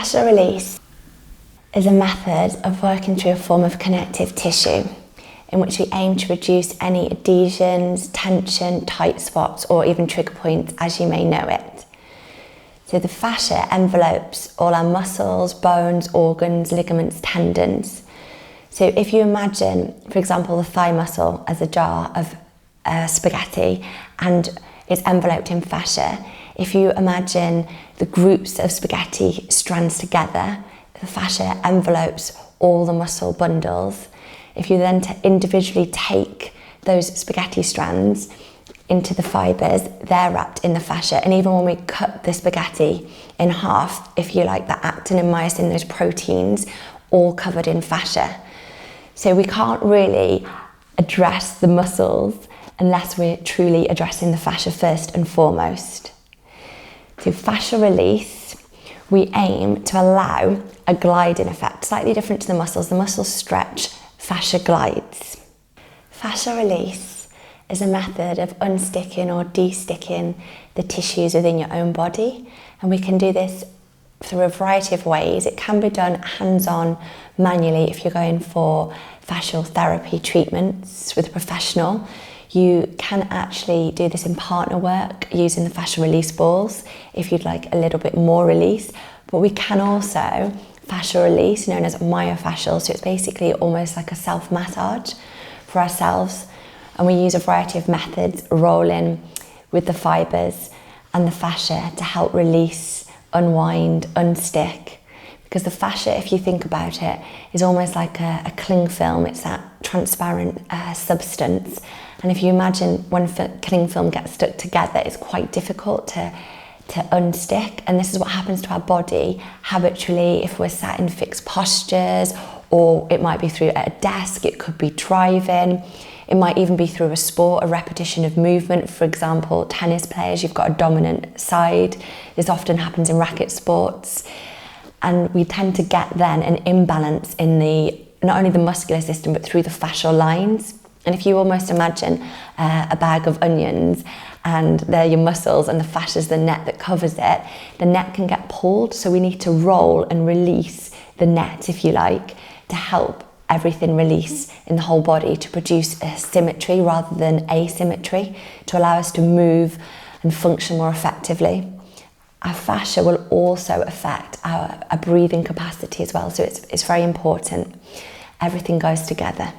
Fascia release is a method of working through a form of connective tissue in which we aim to reduce any adhesions, tension, tight spots, or even trigger points as you may know it. So the fascia envelopes all our muscles, bones, organs, ligaments, tendons. So if you imagine, for example, the thigh muscle as a jar of spaghetti and it's enveloped in fascia, if you imagine the groups of spaghetti strands together, the fascia envelopes all the muscle bundles. If you then individually take those spaghetti strands into the fibres, they're wrapped in the fascia. And even when we cut the spaghetti in half, if you like, the actin and myosin, those proteins, all covered in fascia. So we can't really address the muscles unless we're truly addressing the fascia first and foremost. So fascia release, we aim to allow a gliding effect, slightly different to the muscles. The muscles stretch, fascia glides. Fascia release is a method of unsticking or de-sticking the tissues within your own body, and we can do this through a variety of ways. It can be done hands-on, manually, if you're going for fascial therapy treatments with a professional. You can actually do this in partner work using the fascia release balls if you'd like a little bit more release. But we can also fascia release, known as myofascial, so it's basically almost like a self-massage for ourselves. And we use a variety of methods, rolling with the fibres and the fascia to help release, unwind, unstick. Because the fascia, if you think about it, is almost like a cling film. It's that transparent substance. And if you imagine when cling film gets stuck together, it's quite difficult to unstick. And this is what happens to our body habitually if we're sat in fixed postures, or it might be through at a desk, it could be driving. It might even be through a sport, a repetition of movement. For example, tennis players, you've got a dominant side. This often happens in racket sports. And we tend to get then an imbalance in not only the muscular system, but through the fascial lines. And if you almost imagine a bag of onions and they're your muscles and the fascia is the net that covers it, the net can get pulled. So we need to roll and release the net, if you like, to help everything release in the whole body, to produce a symmetry rather than asymmetry, to allow us to move and function more effectively. Our fascia will also affect our breathing capacity as well, so it's very important. Everything goes together.